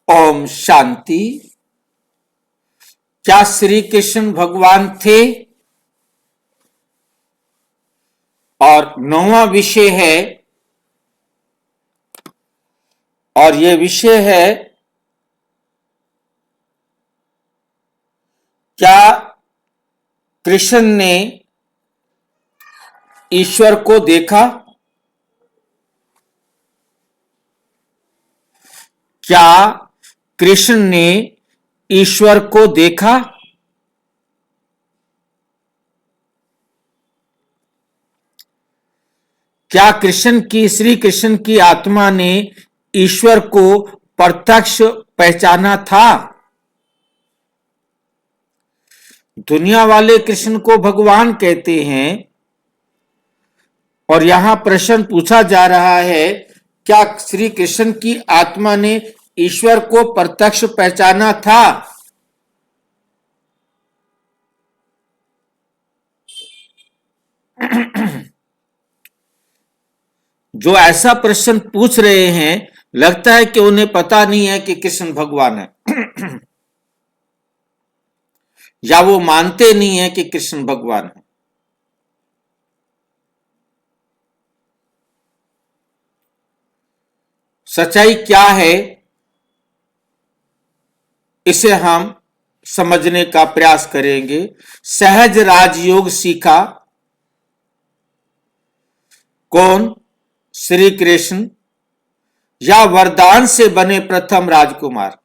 ओम शांति। क्या श्री कृष्ण भगवान थे? और 9वां विषय है, और यह विषय है क्या कृष्ण ने ईश्वर को देखा? क्या कृष्ण ने ईश्वर को देखा? क्या श्री कृष्ण की आत्मा ने ईश्वर को प्रत्यक्ष पहचाना था? दुनिया वाले कृष्ण को भगवान कहते हैं, और यहां प्रश्न पूछा जा रहा है, क्या श्री कृष्ण की आत्मा ने ईश्वर को प्रत्यक्ष पहचाना था? जो ऐसा प्रश्न पूछ रहे हैं, लगता है कि उन्हें पता नहीं है कि कृष्ण भगवान है या वो मानते नहीं है कि कृष्ण भगवान है। सच्चाई क्या है, इसे हम समझने का प्रयास करेंगे। सहज राजयोग सीखा कौन? श्री कृष्ण या वरदान से बने प्रथम राजकुमार?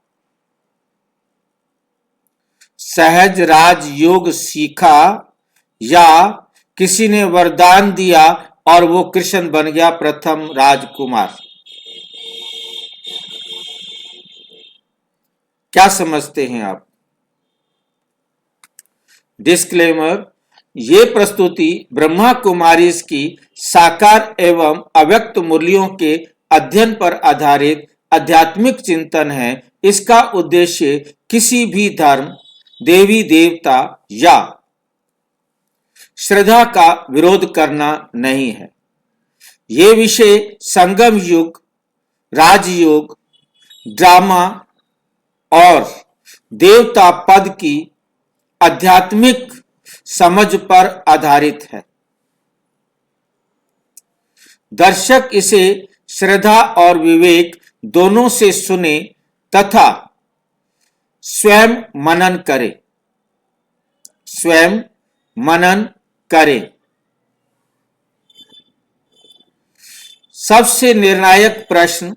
सहज राजयोग सीखा या किसी ने वरदान दिया और वो कृष्ण बन गया प्रथम राजकुमार? क्या समझते हैं आप? डिस्क्लेमर: ये प्रस्तुति ब्रह्मा कुमारीज की साकार एवं अव्यक्त मूल्यों के अध्ययन पर आधारित आध्यात्मिक चिंतन है। इसका उद्देश्य किसी भी धर्म, देवी देवता या श्रद्धा का विरोध करना नहीं है। ये विषय संगम युग, राजयोग, ड्रामा और देवता पद की आध्यात्मिक समझ पर आधारित है। दर्शक इसे श्रद्धा और विवेक दोनों से सुने तथा स्वयं मनन करें। स्वयं मनन करें। सबसे निर्णायक प्रश्न,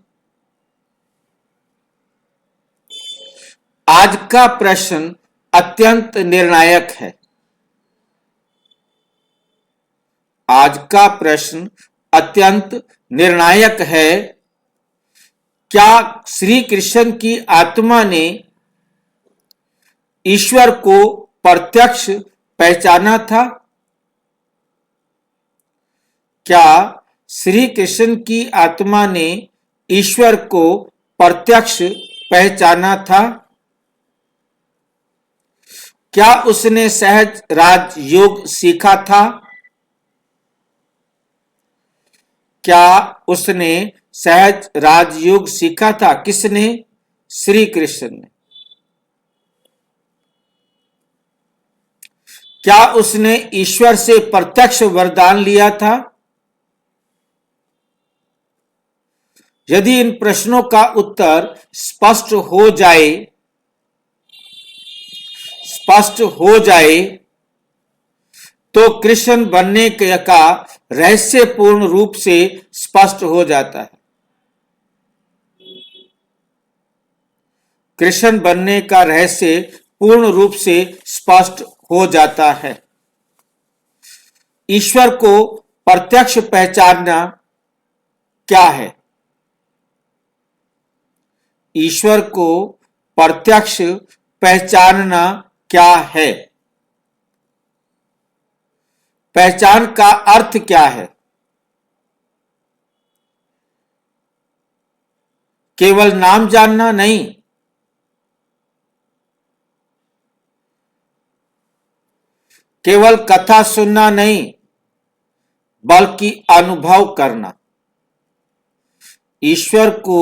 आज का प्रश्न अत्यंत निर्णायक है। आज का प्रश्न अत्यंत निर्णायक है। क्या श्री कृष्ण की आत्मा ने ईश्वर को प्रत्यक्ष पहचाना था? क्या श्री कृष्ण की आत्मा ने ईश्वर को प्रत्यक्ष पहचाना था? क्या उसने सहज राजयोग सीखा था? क्या उसने सहज राजयोग सीखा था? किसने? श्री कृष्ण ने। क्या उसने ईश्वर से प्रत्यक्ष वरदान लिया था? यदि इन प्रश्नों का उत्तर स्पष्ट हो जाए तो कृष्ण बनने का रहस्य पूर्ण रूप से स्पष्ट हो जाता है। कृष्ण बनने का रहस्य पूर्ण रूप से स्पष्ट हो जाता है। ईश्वर को प्रत्यक्ष पहचानना क्या है? ईश्वर को प्रत्यक्ष पहचानना क्या है? पहचान का अर्थ क्या है? केवल नाम जानना नहीं, केवल कथा सुनना नहीं, बल्कि अनुभव करना। ईश्वर को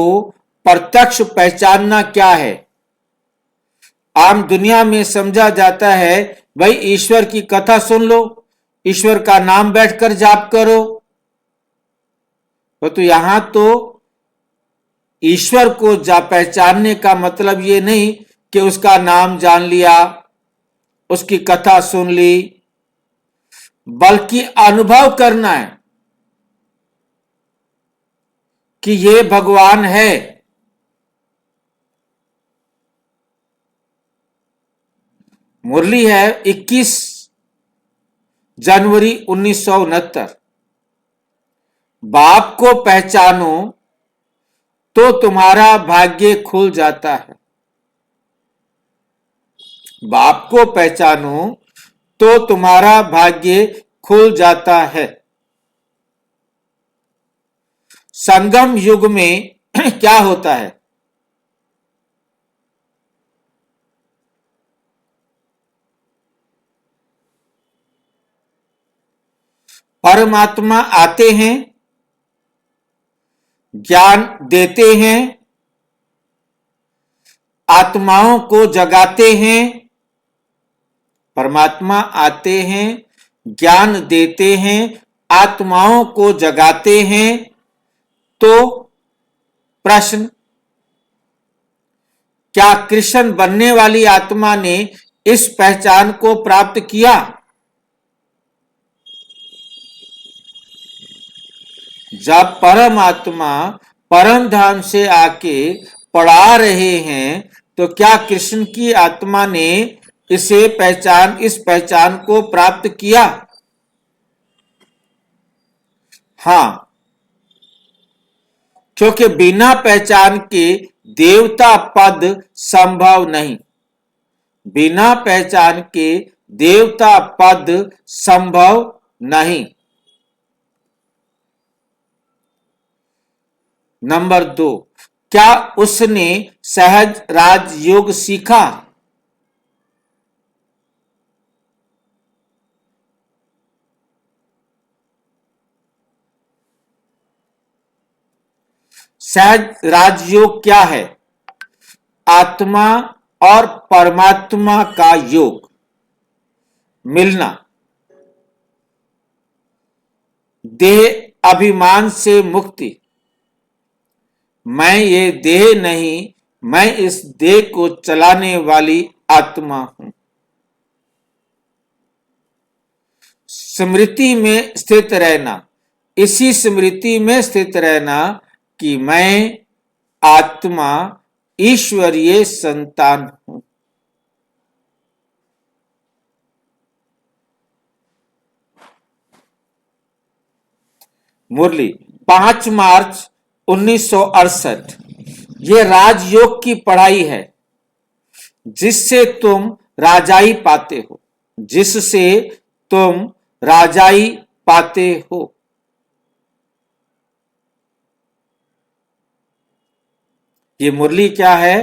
प्रत्यक्ष पहचानना क्या है? आम दुनिया में समझा जाता है भाई ईश्वर की कथा सुन लो, ईश्वर का नाम बैठकर जाप करो। तो यहां तो ईश्वर को पहचानने का मतलब ये नहीं कि उसका नाम जान लिया, उसकी कथा सुन ली, बल्कि अनुभव करना है कि ये भगवान है। मुरली है 21 जनवरी 1969। बाप को पहचानो तो तुम्हारा भाग्य खुल जाता है। बाप को पहचानो तो तुम्हारा भाग्य खुल जाता है। संगम युग में क्या होता है? परमात्मा आते हैं, ज्ञान देते हैं, आत्माओं को जगाते हैं। परमात्मा आते हैं, ज्ञान देते हैं, आत्माओं को जगाते हैं। तो प्रश्न, क्या कृष्ण बनने वाली आत्मा ने इस पहचान को प्राप्त किया? जब परमात्मा परम धाम से आके पढ़ा रहे हैं तो क्या कृष्ण की आत्मा ने इस पहचान को प्राप्त किया? हां, क्योंकि बिना पहचान के देवता पद संभव नहीं। बिना पहचान के देवता पद संभव नहीं। नंबर 2, क्या उसने सहज राजयोग सीखा? सहज राजयोग क्या है? आत्मा और परमात्मा का योग मिलना, देह अभिमान से मुक्ति। मैं ये देह नहीं, मैं इस देह को चलाने वाली आत्मा हूं। स्मृति में स्थित रहना, इसी स्मृति में स्थित रहना कि मैं आत्मा ईश्वरीय संतान हूं। मुरली 5 मार्च 1968। ये राजयोग की पढ़ाई है जिससे तुम राजाई पाते हो, जिससे तुम राजाई पाते हो। ये मुरली क्या है?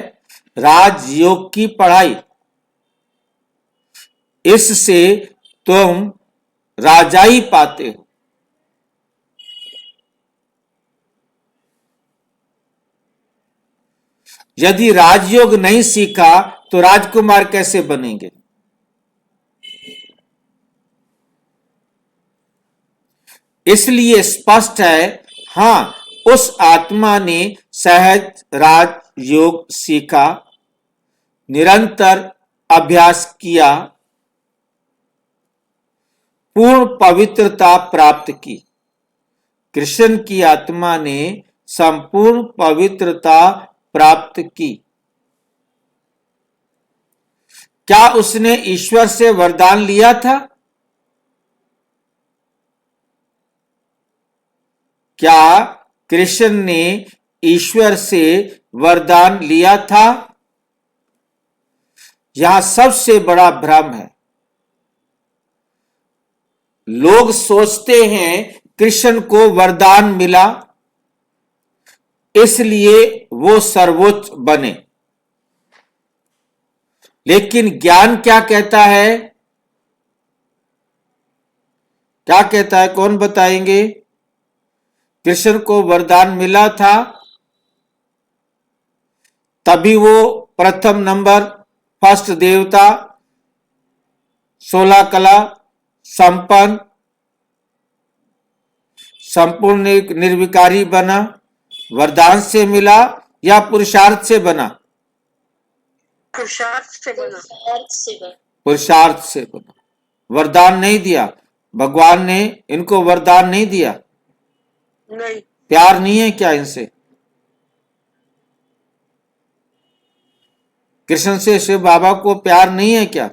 राजयोग की पढ़ाई। इससे तुम राजाई पाते हो। यदि राजयोग नहीं सीखा तो राजकुमार कैसे बनेंगे? इसलिए स्पष्ट है, हां, उस आत्मा ने सहज राजयोग सीखा, निरंतर अभ्यास किया, पूर्ण पवित्रता प्राप्त की। कृष्ण की आत्मा ने संपूर्ण पवित्रता प्राप्त की। क्या उसने ईश्वर से वरदान लिया था? क्या कृष्ण ने ईश्वर से वरदान लिया था? यहां सबसे बड़ा भ्रम है। लोग सोचते हैं कृष्ण को वरदान मिला इसलिए वो सर्वोच्च बने। लेकिन ज्ञान क्या कहता है? क्या कहता है, कौन बताएंगे? कृष्ण को वरदान मिला था तभी वो प्रथम नंबर, फर्स्ट देवता, 16 कला, संपन्न, संपूर्ण निर्विकारी बना। वरदान से मिला या पुरुषार्थ से बना? पुरुषार्थ से बना। पुरुषार्थ से बना। वरदान नहीं दिया भगवान ने, इनको वरदान नहीं दिया। नहीं। प्यार नहीं है क्या इनसे? कृष्ण से शिव बाबा को प्यार नहीं है क्या?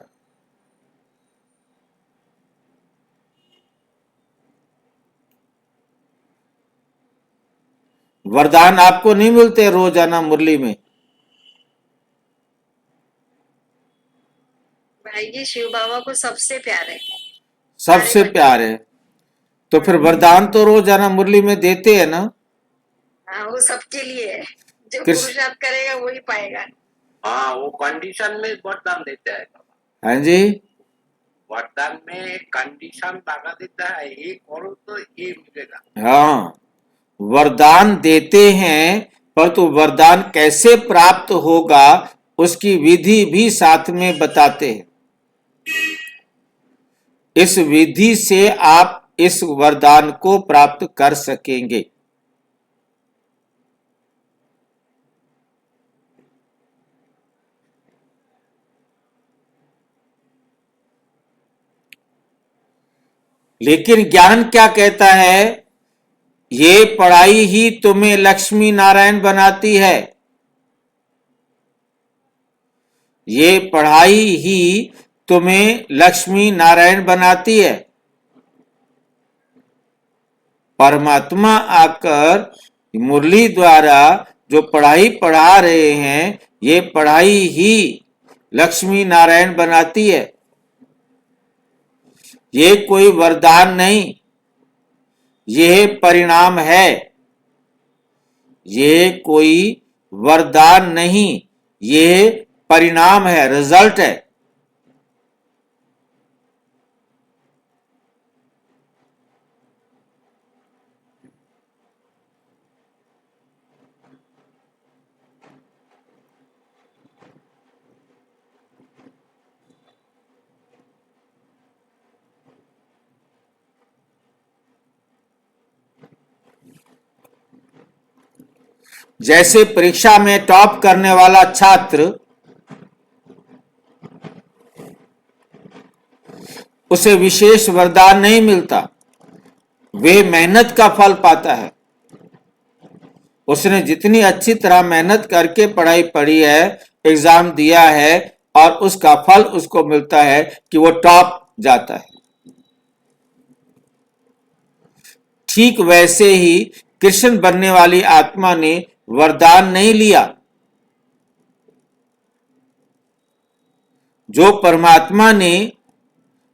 वरदान आपको नहीं मिलते रोजाना मुरली में? भाई जी शिव बाबा को सबसे प्यार है। सबसे प्यार है तो फिर वरदान तो रोजाना मुरली में देते हैं ना? हाँ, वो सबके लिए है, जो कृष्ण पुरुषार्थ करेगा वही पाएगा। हाँ, वो कंडीशन में वरदान देता है बाबा। हाँ जी, वरदान में एक कंडीशन लगा देता है, ये करो तो ये मिलेगा। हाँ वरदान देते हैं, परंतु वरदान कैसे प्राप्त होगा उसकी विधि भी साथ में बताते हैं। इस विधि से आप इस वरदान को प्राप्त कर सकेंगे। लेकिन ज्ञान क्या कहता है? ये पढ़ाई ही तुम्हें लक्ष्मी नारायण बनाती है। ये पढ़ाई ही तुम्हें लक्ष्मी नारायण बनाती है। परमात्मा आकर मुरली द्वारा जो पढ़ाई पढ़ा रहे हैं, ये पढ़ाई ही लक्ष्मी नारायण बनाती है। ये कोई वरदान नहीं, यह परिणाम है। ये कोई वरदान नहीं, यह परिणाम है, रिजल्ट है। जैसे परीक्षा में टॉप करने वाला छात्र, उसे विशेष वरदान नहीं मिलता, वे मेहनत का फल पाता है। उसने जितनी अच्छी तरह मेहनत करके पढ़ाई पढ़ी है, एग्जाम दिया है, और उसका फल उसको मिलता है कि वो टॉप जाता है। ठीक वैसे ही कृष्ण बनने वाली आत्मा ने वरदान नहीं लिया। जो परमात्मा ने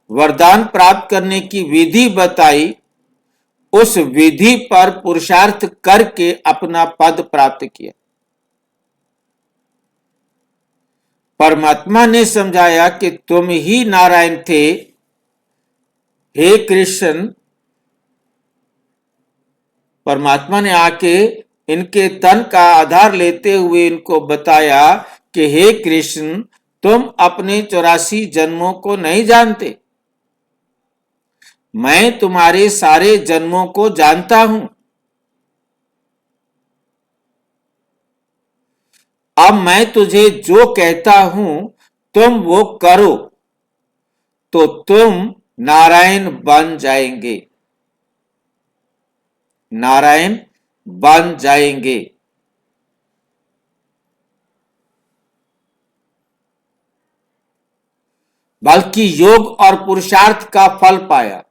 वरदान प्राप्त करने की विधि बताई, उस विधि पर पुरुषार्थ करके अपना पद प्राप्त किया। परमात्मा ने समझाया कि तुम ही नारायण थे, हे कृष्ण। परमात्मा ने आके इनके तन का आधार लेते हुए इनको बताया कि हे कृष्ण, तुम अपने 84 जन्मों को नहीं जानते, मैं तुम्हारे सारे जन्मों को जानता हूं। अब मैं तुझे जो कहता हूं तुम वो करो तो तुम नारायण बन जाएंगे, नारायण बन जाएंगे। बल्कि योग और पुरुषार्थ का फल पाया।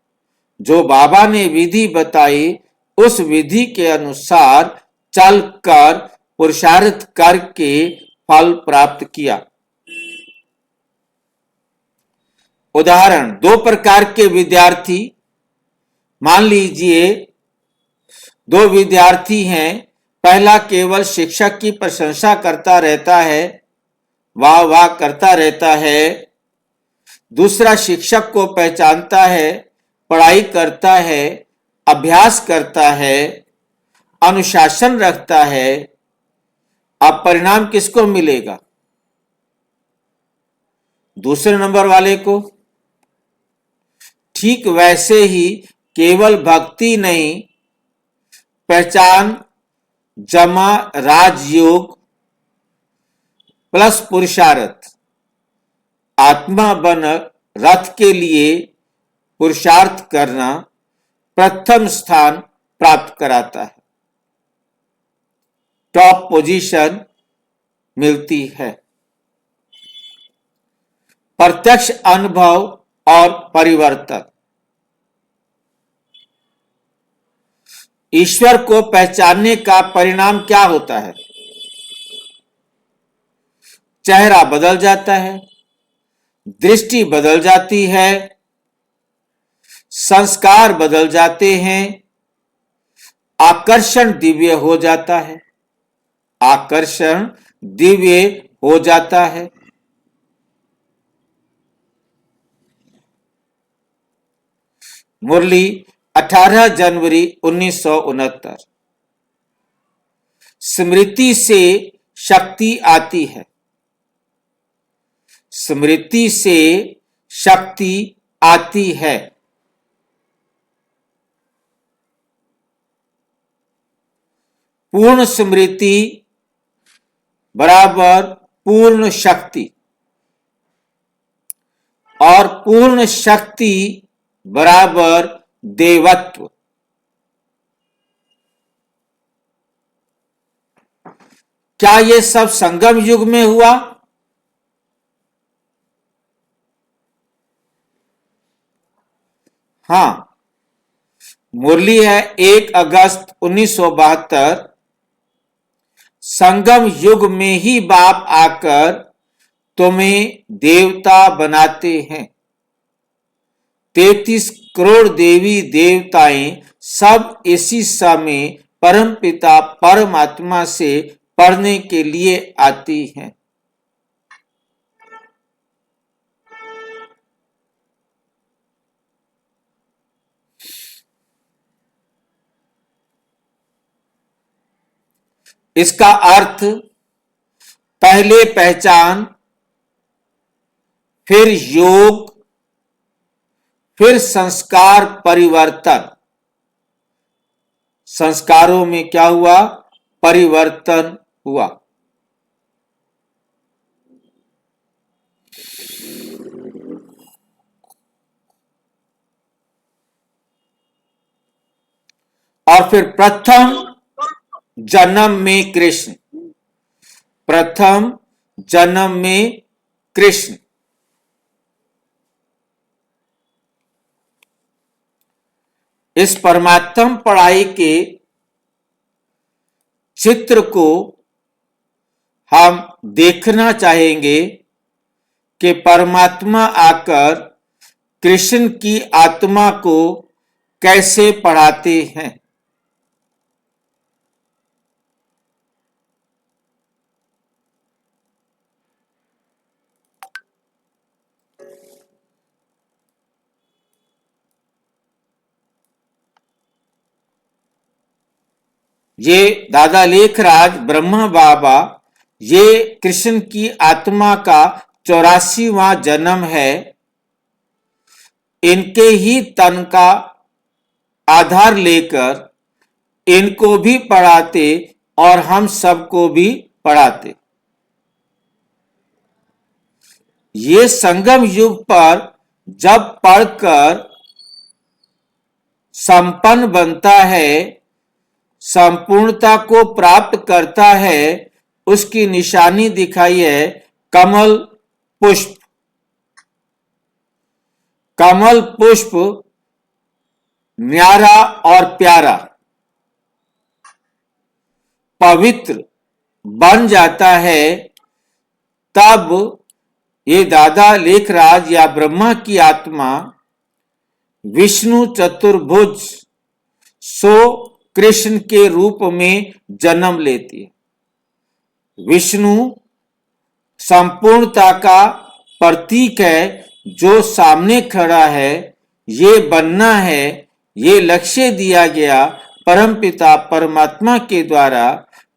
जो बाबा ने विधि बताई, उस विधि के अनुसार चलकर पुरुषार्थ करके फल प्राप्त किया। उदाहरण, दो प्रकार के विद्यार्थी। मान लीजिए दो विद्यार्थी हैं। पहला केवल शिक्षक की प्रशंसा करता रहता है, वाह वाह करता रहता है। दूसरा शिक्षक को पहचानता है, पढ़ाई करता है, अभ्यास करता है, अनुशासन रखता है, अब परिणाम किसको मिलेगा? दूसरे नंबर वाले को। ठीक वैसे ही केवल भक्ति नहीं, पहचान जमा राजयोग प्लस पुरुषार्थ आत्मा बन रथ के लिए पुरुषार्थ करना प्रथम स्थान प्राप्त कराता है, टॉप पोजीशन मिलती है। प्रत्यक्ष अनुभव और परिवर्तन। ईश्वर को पहचानने का परिणाम क्या होता है? चेहरा बदल जाता है, दृष्टि बदल जाती है, संस्कार बदल जाते हैं, आकर्षण दिव्य हो जाता है। आकर्षण दिव्य हो जाता है। मुरली 18 जनवरी 1969। स्मृति से शक्ति आती है। स्मृति से शक्ति आती है। पूर्ण स्मृति बराबर पूर्ण शक्ति और पूर्ण शक्ति बराबर देवत्व। क्या ये सब संगम युग में हुआ? हां, मुरली है 1 अगस्त 1972। संगम युग में ही बाप आकर तुम्हें देवता बनाते हैं। 33 करोड़ देवी देवताएं सब इसी समय परमपिता परमात्मा से पढ़ने के लिए आती हैं। इसका अर्थ पहले पहचान, फिर योग, फिर संस्कार परिवर्तन। संस्कारों में क्या हुआ? परिवर्तन हुआ। और फिर प्रथम जन्म में कृष्ण। प्रथम जन्म में कृष्ण। इस परमात्म पढ़ाई के चित्र को हम देखना चाहेंगे कि परमात्मा आकर कृष्ण की आत्मा को कैसे पढ़ाते हैं। ये दादा लेखराज ब्रह्मा बाबा, ये कृष्ण की आत्मा का 84वां जन्म है। इनके ही तन का आधार लेकर इनको भी पढ़ाते और हम सबको भी पढ़ाते। ये संगम युग पर जब पढ़कर संपन्न बनता है, संपूर्णता को प्राप्त करता है, उसकी निशानी दिखाई है कमल पुष्प। कमल पुष्प न्यारा और प्यारा, पवित्र बन जाता है। तब ये दादा लेखराज या ब्रह्मा की आत्मा विष्णु चतुर्भुज सो कृष्ण के रूप में जन्म लेती है। विष्णु संपूर्णता का प्रतीक है जो सामने खड़ा है। ये बनना है, ये लक्ष्य दिया गया परमपिता परमात्मा के द्वारा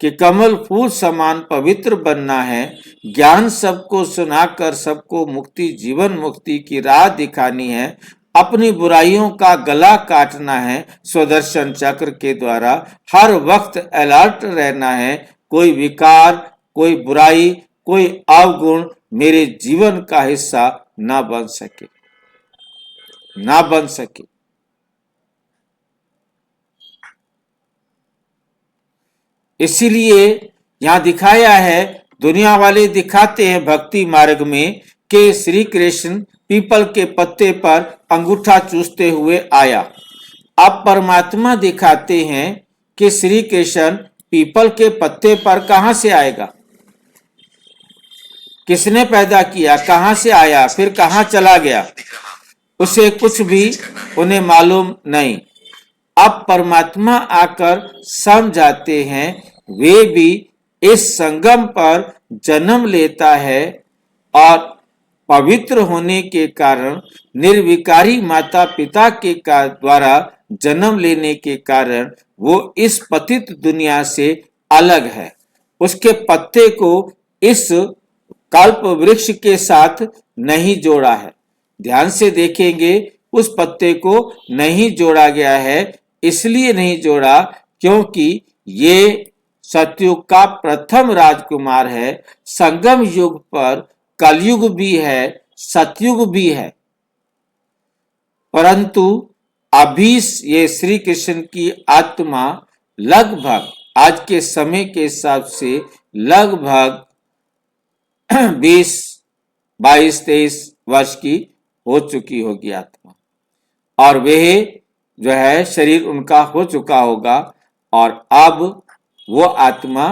कि कमल फूल समान पवित्र बनना है, ज्ञान सबको सुनाकर सबको मुक्ति जीवन मुक्ति की राह दिखानी है, अपनी बुराइयों का गला काटना है, स्वदर्शन चक्र के द्वारा हर वक्त अलर्ट रहना है, कोई विकार, कोई बुराई, कोई अवगुण मेरे जीवन का हिस्सा ना बन सके, ना बन सके। इसीलिए यहां दिखाया है, दुनिया वाले दिखाते हैं भक्ति मार्ग में कि श्री कृष्ण पीपल के पत्ते पर अंगूठा चूसते हुए आया। अब परमात्मा दिखाते हैं कि श्री कृष्ण पीपल के पत्ते पर कहां से आएगा, किसने पैदा किया, कहां से आया, फिर कहां चला गया, उसे कुछ भी उन्हें मालूम नहीं। अब परमात्मा आकर समझाते हैं, वे भी इस संगम पर जन्म लेता है और पवित्र होने के कारण, निर्विकारी माता पिता के द्वारा जन्म लेने के कारण वो इस पतित दुनिया से अलग है। उसके पत्ते को इस कल्प वृक्ष के साथ नहीं जोड़ा है। ध्यान से देखेंगे, उस पत्ते को नहीं जोड़ा गया है। इसलिए नहीं जोड़ा क्योंकि ये सतयुग का प्रथम राजकुमार है। संगम युग पर कलयुग भी है, सतयुग भी है, परंतु अभी ये श्री कृष्ण की आत्मा लगभग आज के समय के हिसाब से लगभग 20, 22, 23 वर्ष की हो चुकी होगी आत्मा, और वह जो है शरीर उनका हो चुका होगा, और अब वो आत्मा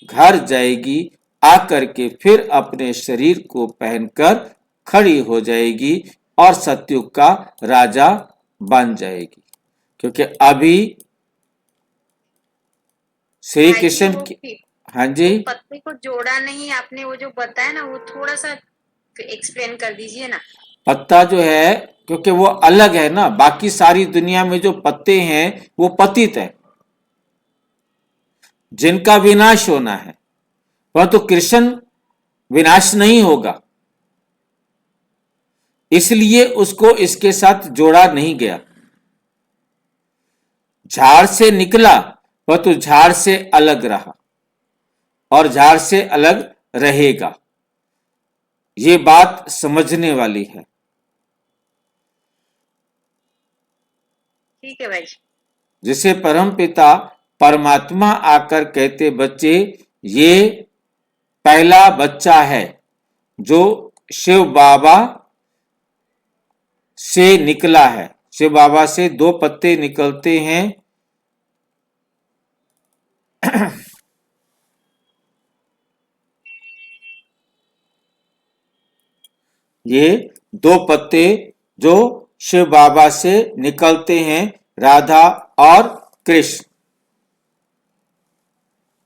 घर जाएगी, आकर के फिर अपने शरीर को पहनकर खड़ी हो जाएगी और सतयुग का राजा बन जाएगी। क्योंकि अभी श्री कृष्ण की, हाँ जी, पत्ते को जोड़ा नहीं आपने, वो जो बताया ना वो थोड़ा सा एक्सप्लेन कर दीजिए ना। पत्ता जो है, क्योंकि वो अलग है ना, बाकी सारी दुनिया में जो पत्ते हैं वो पतित है, जिनका विनाश होना है, परंतु कृष्ण विनाश नहीं होगा, इसलिए उसको इसके साथ जोड़ा नहीं गया। झाड़ से निकला परंतु झाड़ से अलग रहा और झाड़ से अलग रहेगा। ये बात समझने वाली है। ठीक है भाई। जिसे परमपिता परमात्मा आकर कहते, बच्चे ये पहला बच्चा है जो शिव बाबा से निकला है। शिव बाबा से 2 पत्ते निकलते हैं, ये 2 पत्ते जो शिव बाबा से निकलते हैं, राधा और कृष्ण,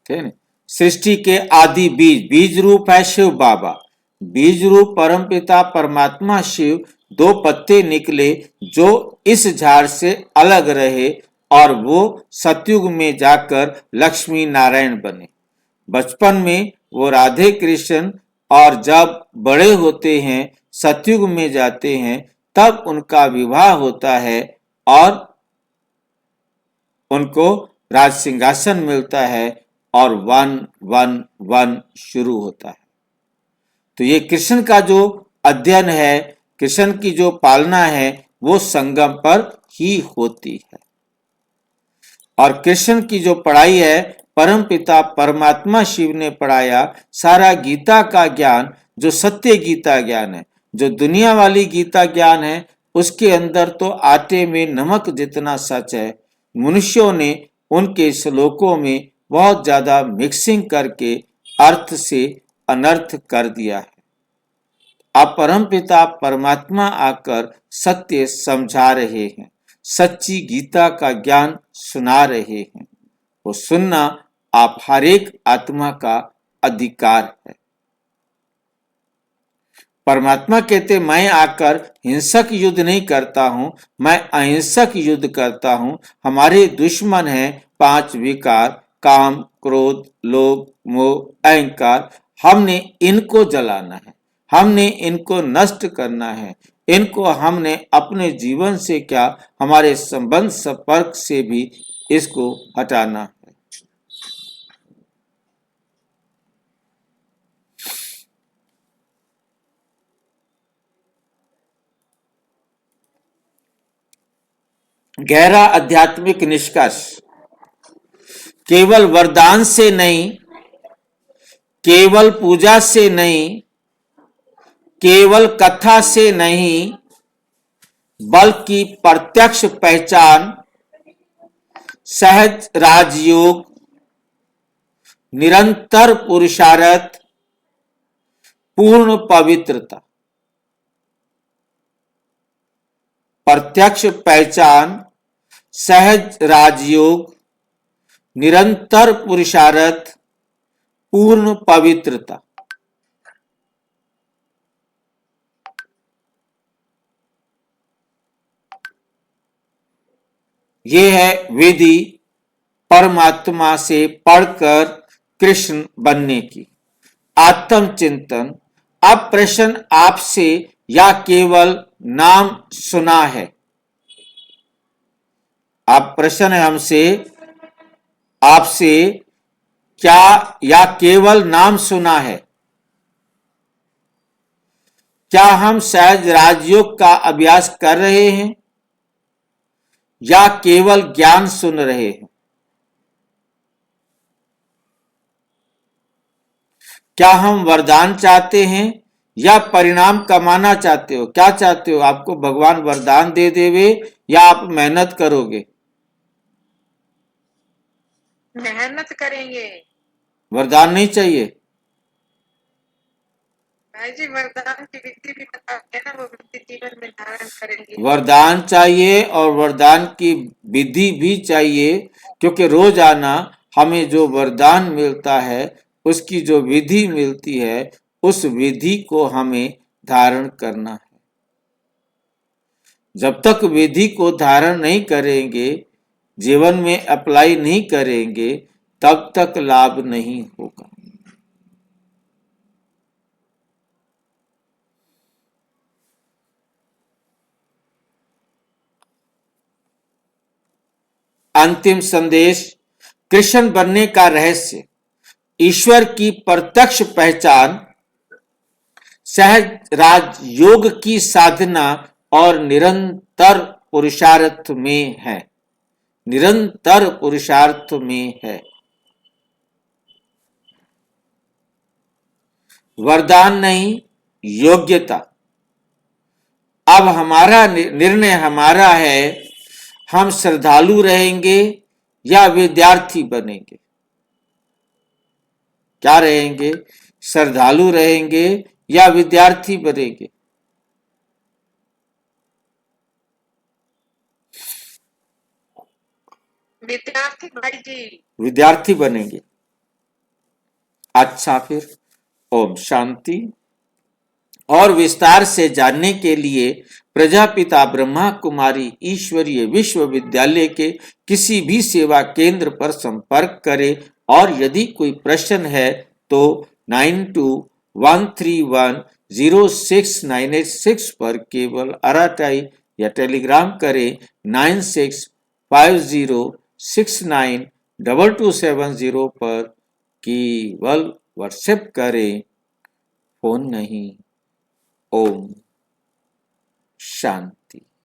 ठीक है। सृष्टि के आदि बीज, बीज रूप है शिव बाबा, बीज रूप परमपिता परमात्मा शिव 2 पत्ते निकले जो इस झाड़ से अलग रहे और वो सतयुग में जाकर लक्ष्मी नारायण बने। बचपन में वो राधे कृष्ण, और जब बड़े होते हैं सतयुग में जाते हैं तब उनका विवाह होता है और उनको राज सिंहासन मिलता है और 1-1-1 शुरू होता है। तो ये कृष्ण का जो अध्ययन है, कृष्ण की जो पालना है, वो संगम पर ही होती है। और कृष्ण की जो पढ़ाई है, परम पिता परमात्मा शिव ने पढ़ाया सारा गीता का ज्ञान, जो सत्य गीता ज्ञान है, जो दुनिया वाली गीता ज्ञान है, उसके अंदर तो आटे में नमक जितना सच है। मनुष्यों ने उनके श्लोकों में बहुत ज्यादा मिक्सिंग करके अर्थ से अनर्थ कर दिया है। अब परमपिता परमात्मा आकर सत्य समझा रहे हैं, सच्ची गीता का ज्ञान सुना रहे हैं। वो सुनना आप हर एक आत्मा का अधिकार है। परमात्मा कहते, मैं आकर हिंसक युद्ध नहीं करता हूं, मैं अहिंसक युद्ध करता हूं। हमारे दुश्मन हैं 5 विकार, काम, क्रोध, लोभ, मोह, अहंकार, हमने इनको जलाना है, हमने इनको नष्ट करना है, इनको हमने अपने जीवन से क्या हमारे संबंध संपर्क से भी इसको हटाना है। गहरा आध्यात्मिक निष्कर्ष, केवल वरदान से नहीं, केवल पूजा से नहीं, केवल कथा से नहीं, बल्कि प्रत्यक्ष पहचान, सहज राजयोग, निरंतर पुरुषार्थ, पूर्ण पवित्रता। प्रत्यक्ष पहचान, सहज राजयोग, निरंतर पुरुषार्थ, पूर्ण पवित्रता। ये है विधि परमात्मा से पढ़कर कृष्ण बनने की। आत्मचिंतन। अब प्रश्न आपसे या केवल नाम सुना है? अब प्रश्न है हमसे, आपसे, क्या या केवल नाम सुना है? क्या हम सहज राजयोग का अभ्यास कर रहे हैं या केवल ज्ञान सुन रहे हैं? क्या हम वरदान चाहते हैं या परिणाम कमाना चाहते हो? क्या चाहते हो, आपको भगवान वरदान दे देवे या आप मेहनत करोगे? मेहनत करेंगे। वरदान नहीं चाहिए? भाई जी वरदान की विधि भी बताते हैं ना, वो विधि जीवन में धारण करेंगे। वरदान चाहिए और वरदान की विधि भी चाहिए, क्योंकि रोजाना हमें जो वरदान मिलता है उसकी जो विधि मिलती है उस विधि को हमें धारण करना है। जब तक विधि को धारण नहीं करेंगे, जीवन में अप्लाई नहीं करेंगे, तब तक लाभ नहीं होगा। अंतिम संदेश, कृष्ण बनने का रहस्य, ईश्वर की प्रत्यक्ष पहचान, सहज राजयोग की साधना और निरंतर पुरुषार्थ में है। निरंतर पुरुषार्थ में है। वरदान नहीं, योग्यता। अब हमारा निर्णय हमारा है, हम श्रद्धालु रहेंगे या विद्यार्थी बनेंगे। क्या रहेंगे? श्रद्धालु रहेंगे या विद्यार्थी बनेंगे? विद्यार्थी भाई जी। विद्यार्थी बनेंगे। अच्छा, फिर ओम शांति। और विस्तार से जानने के लिए प्रजापिता ब्रह्मा कुमारी ईश्वरीय विश्वविद्यालय के किसी भी सेवा केंद्र पर संपर्क करें, और यदि कोई प्रश्न है तो 9213106986 पर केवल अराटाई या टेलीग्राम करें। 9650692270 पर केवल व्हाट्सएप करें, फोन नहीं। ओम शांति।